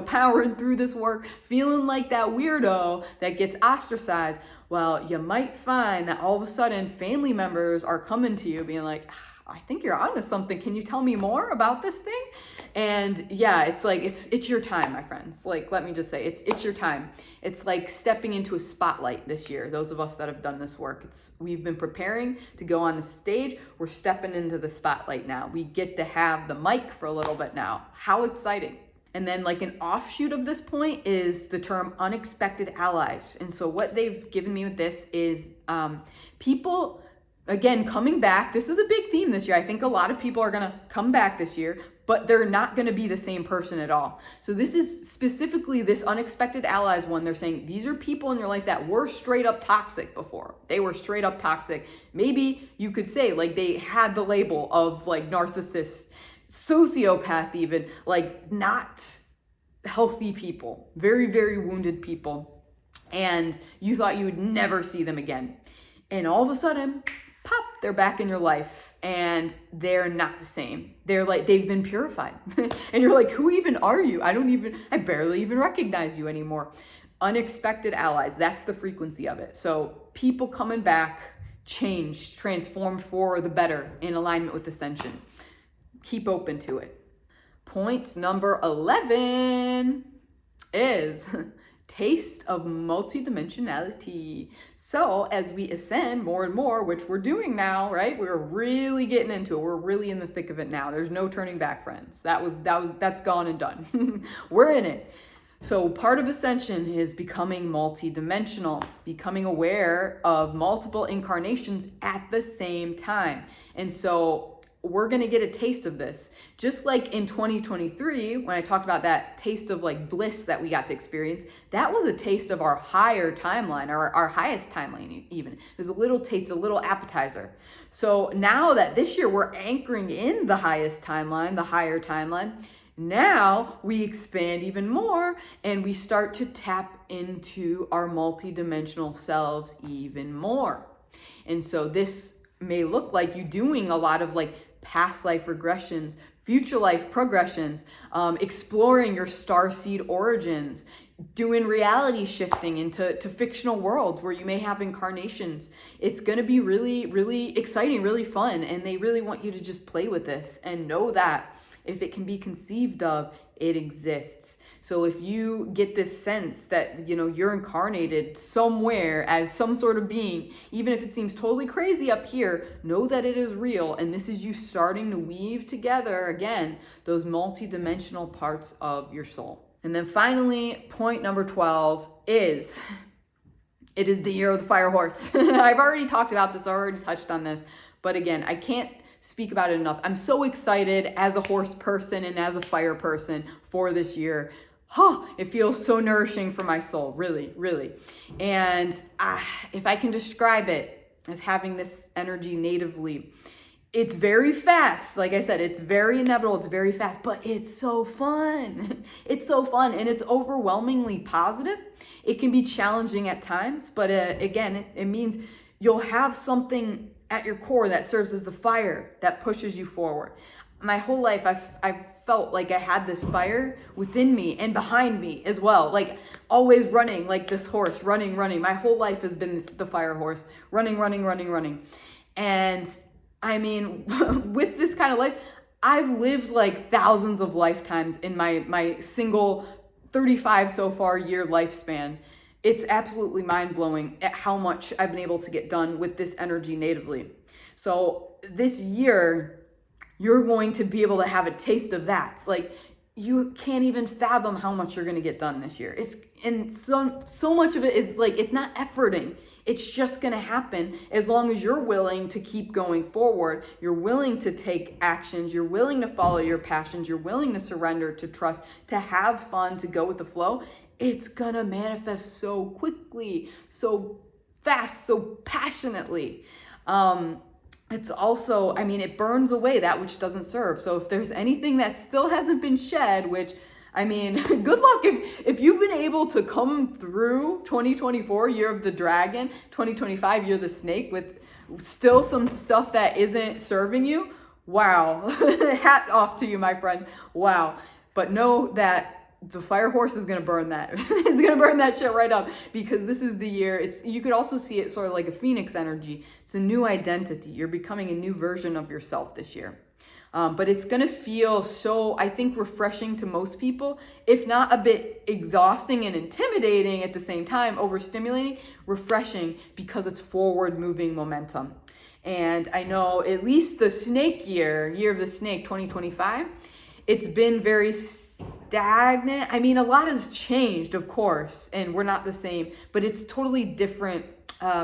powering through this work, feeling like that weirdo that gets ostracized. Well, you might find that all of a sudden family members are coming to you being like, I think you're onto something. Can you tell me more about this thing? And yeah, it's like, it's your time, my friends. Like, let me just say, it's your time. It's like stepping into a spotlight this year. Those of us that have done this work, we've been preparing to go on the stage. We're stepping into the spotlight now. We get to have the mic for a little bit now. How exciting. And then like an offshoot of this point is the term unexpected allies. And so what they've given me with this is people, again, coming back. This is a big theme this year. I think a lot of people are going to come back this year, but they're not going to be the same person at all. So this is specifically this unexpected allies one. They're saying these are people in your life that were straight up toxic before. They were straight up toxic. Maybe you could say like they had the label of like narcissist, sociopath, even like not healthy people, very, very wounded people. And you thought you would never see them again. And all of a sudden, pop, they're back in your life, and they're not the same. They're like, they've been purified. And you're like, who even are you? I barely even recognize you anymore. Unexpected allies, that's the frequency of it. So people coming back, changed, transformed for the better in alignment with ascension. Keep open to it. Point number 11 is taste of multidimensionality. So as we ascend more and more, which we're doing now, right? We're really getting into it. We're really in the thick of it now. There's no turning back, friends. That's gone and done. We're in it. So part of ascension is becoming multidimensional, becoming aware of multiple incarnations at the same time. And so we're going to get a taste of this. Just like in 2023, when I talked about that taste of like bliss that we got to experience, that was a taste of our higher timeline, or our highest timeline even. There's a little taste, a little appetizer. So now that this year we're anchoring in the highest timeline, the higher timeline, now we expand even more and we start to tap into our multidimensional selves even more. And so this may look like you doing a lot of like past life regressions, future life progressions, exploring your starseed origins, doing reality shifting into fictional worlds where you may have incarnations. It's going to be really, really exciting, really fun. And they really want you to just play with this and know that if it can be conceived of, it exists. So if you get this sense that, you're incarnated somewhere as some sort of being, even if it seems totally crazy up here, know that it is real. And this is you starting to weave together, again, those multidimensional parts of your soul. And then finally, point number 12 is, it is the year of the fire horse. I've already talked about this, I already touched on this, but again, I can't speak about it enough. I'm so excited as a horse person and as a fire person for this year. It feels so nourishing for my soul, really, really. And if I can describe it as having this energy natively, it's very fast. Like I said, it's very inevitable. It's very fast, but it's so fun. It's so fun, and it's overwhelmingly positive. It can be challenging at times, but again, it means you'll have something at your core that serves as the fire that pushes you forward. My whole life, I've felt like I had this fire within me and behind me as well. Like always running like this horse, running. My whole life has been the fire horse, running. And I mean, with this kind of life, I've lived like thousands of lifetimes in my single 35 so far year lifespan. It's absolutely mind-blowing at how much I've been able to get done with this energy natively. So this year, you're going to be able to have a taste of that. It's like, you can't even fathom how much you're going to get done this year. And so much of it is like, it's not efforting. It's just going to happen as long as you're willing to keep going forward. You're willing to take actions. You're willing to follow your passions. You're willing to surrender, to trust, to have fun, to go with the flow. It's going to manifest so quickly, so fast, so passionately. It's also, it burns away that which doesn't serve. So if there's anything that still hasn't been shed, which, good luck if you've been able to come through 2024, year of the dragon, 2025, year of the snake, with still some stuff that isn't serving you. Wow. Hat off to you, my friend. Wow. But know that the fire horse is going to burn that. It's going to burn that shit right up, because this is the year. You could also see it sort of like a phoenix energy. It's a new identity. You're becoming a new version of yourself this year. But it's going to feel so, I think, refreshing to most people, if not a bit exhausting and intimidating at the same time, overstimulating, refreshing, because it's forward moving momentum. And I know at least the snake year of the snake, 2025, it's been very stagnant. A lot has changed, of course, and we're not the same, but it's totally different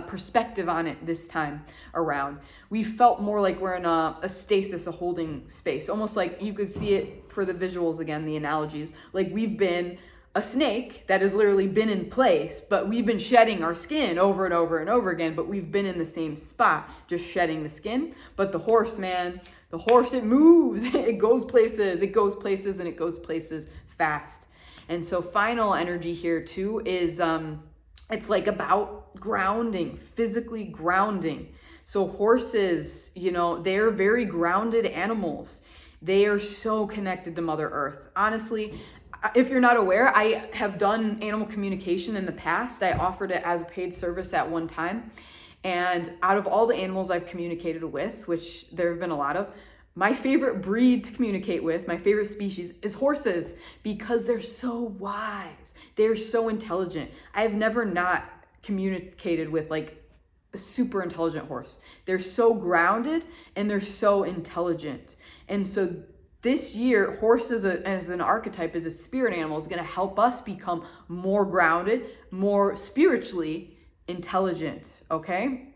perspective on it this time around. We felt more like we're in a stasis, a holding space, almost like you could see it for the visuals again, the analogies, like we've been a snake that has literally been in place, but we've been shedding our skin over and over and over again, but we've been in the same spot, just shedding the skin. But the horse, man, the horse, it moves, it goes places, and it goes places fast. And so final energy here too is, it's like about grounding, physically grounding. So horses, they're very grounded animals. They are so connected to Mother Earth. Honestly, if you're not aware, I have done animal communication in the past. I offered it as a paid service at one time. And out of all the animals I've communicated with, which there have been a lot of, my favorite breed to communicate with, my favorite species, is horses, because they're so wise. They're so intelligent. I have never not communicated with like a super intelligent horse. They're so grounded and they're so intelligent. And so this year, horse as an archetype, as a spirit animal, is going to help us become more grounded, more spiritually intelligent, okay?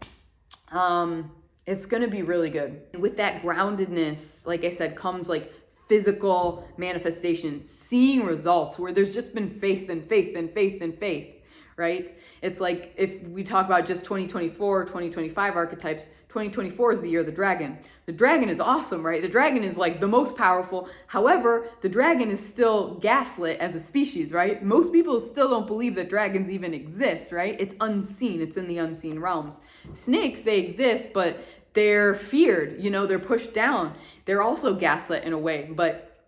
It's going to be really good. With that groundedness, like I said, comes like physical manifestation, seeing results where there's just been faith and faith and faith and faith, right? It's like if we talk about just 2024, 2025 archetypes, 2024 is the year of the dragon. The dragon is awesome, right? The dragon is like the most powerful. However, the dragon is still gaslit as a species, right? Most people still don't believe that dragons even exist, right? It's unseen. It's in the unseen realms. Snakes, they exist, but they're feared, they're pushed down. They're also gaslit in a way, but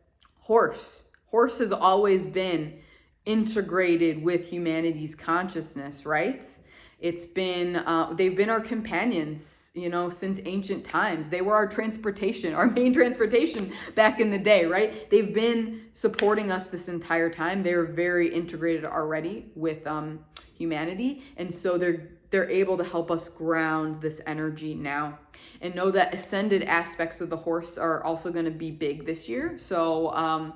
horse has always been integrated with humanity's consciousness, right? It's been, they've been our companions, you know, since ancient times. They were our transportation, our main transportation back in the day, right? They've been supporting us this entire time. They're very integrated already with humanity. And so they're able to help us ground this energy now. And know that ascended aspects of the horse are also going to be big this year. So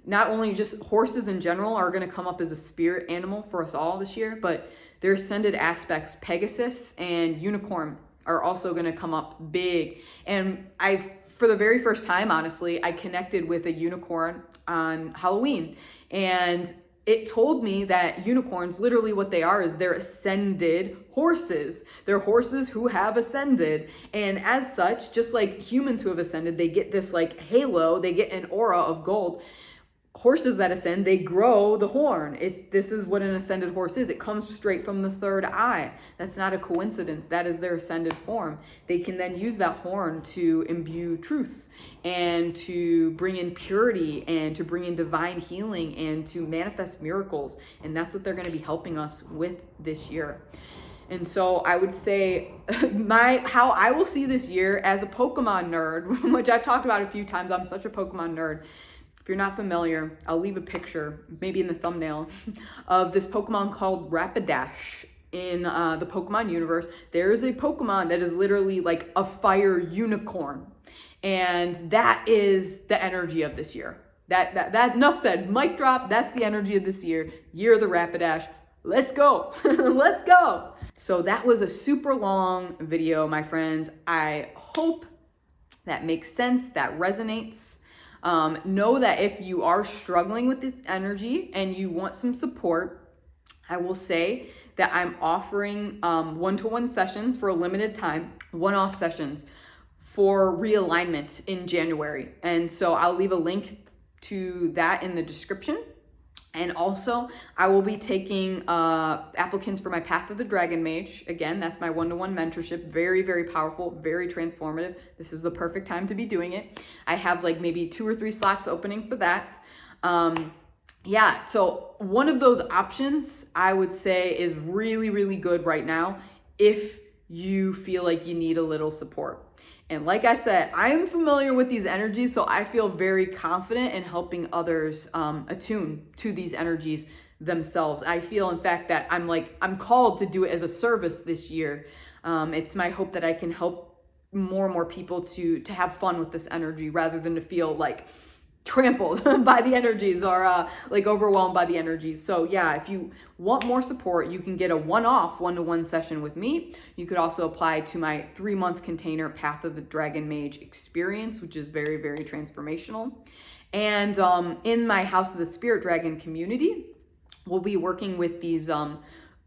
not only just horses in general are going to come up as a spirit animal for us all this year, but their ascended aspects, Pegasus and Unicorn, are also going to come up big. And for the very first time, honestly, I connected with a unicorn on Halloween, and it told me that unicorns, literally what they are is they're ascended horses. They're horses who have ascended. And as such, just like humans who have ascended, they get this like halo, they get an aura of gold. Horses that ascend, they grow the horn. This is what an ascended horse is. It comes straight from the third eye. That's not a coincidence. That is their ascended form. They can then use that horn to imbue truth and to bring in purity and to bring in divine healing and to manifest miracles. And that's what they're going to be helping us with this year. And so I would say how I will see this year as a Pokemon nerd, which I've talked about a few times. I'm such a Pokemon nerd. If you're not familiar, I'll leave a picture, maybe in the thumbnail, of this Pokemon called Rapidash in the Pokemon universe. There is a Pokemon that is literally like a fire unicorn. And that is the energy of this year. That enough said, mic drop, that's the energy of this year. Year of the Rapidash. Let's go. Let's go. So that was a super long video, my friends. I hope that makes sense, that resonates. Know that if you are struggling with this energy and you want some support, I will say that I'm offering one-to-one sessions for a limited time, one-off sessions for realignment in January. And so I'll leave a link to that in the description. And also, I will be taking applicants for my Path of the Dragon Mage. Again, that's my one-to-one mentorship. Very, very powerful, very transformative. This is the perfect time to be doing it. I have like maybe 2 or 3 slots opening for that. Yeah, so one of those options I would say is really, really good right now if you feel like you need a little support. And like I said, I'm familiar with these energies, so I feel very confident in helping others attune to these energies themselves. I feel, in fact, that I'm called to do it as a service this year. It's my hope that I can help more and more people to have fun with this energy rather than to feel like trampled by the energies or like overwhelmed by the energies. So yeah, if you want more support, you can get a one-off one-to-one session with me. You could also apply to my 3-month container Path of the Dragon Mage experience, which is very, very transformational. And in my House of the Spirit Dragon community, we'll be working with these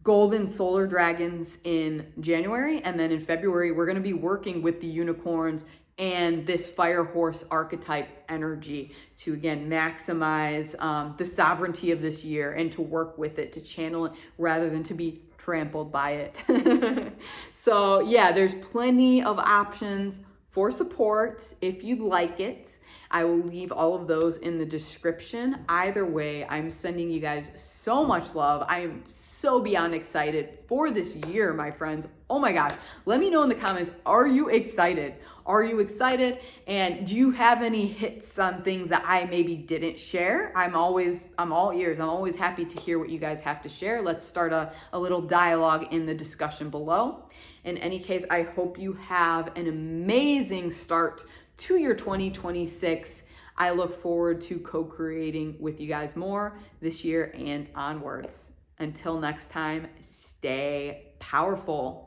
golden solar dragons in January. And then in February, we're going to be working with the unicorns and this fire horse archetype energy to, again, maximize the sovereignty of this year and to work with it, to channel it rather than to be trampled by it. So yeah, there's plenty of options for support if you'd like it. I will leave all of those in the description. Either way, I'm sending you guys so much love. I am so beyond excited for this year, my friends. Oh my gosh. Let me know in the comments, are you excited? Are you excited? And do you have any hits on things that I maybe didn't share? I'm all ears. I'm always happy to hear what you guys have to share. Let's start a little dialogue in the discussion below. In any case, I hope you have an amazing start to your 2026. I look forward to co-creating with you guys more this year and onwards. Until next time, stay powerful.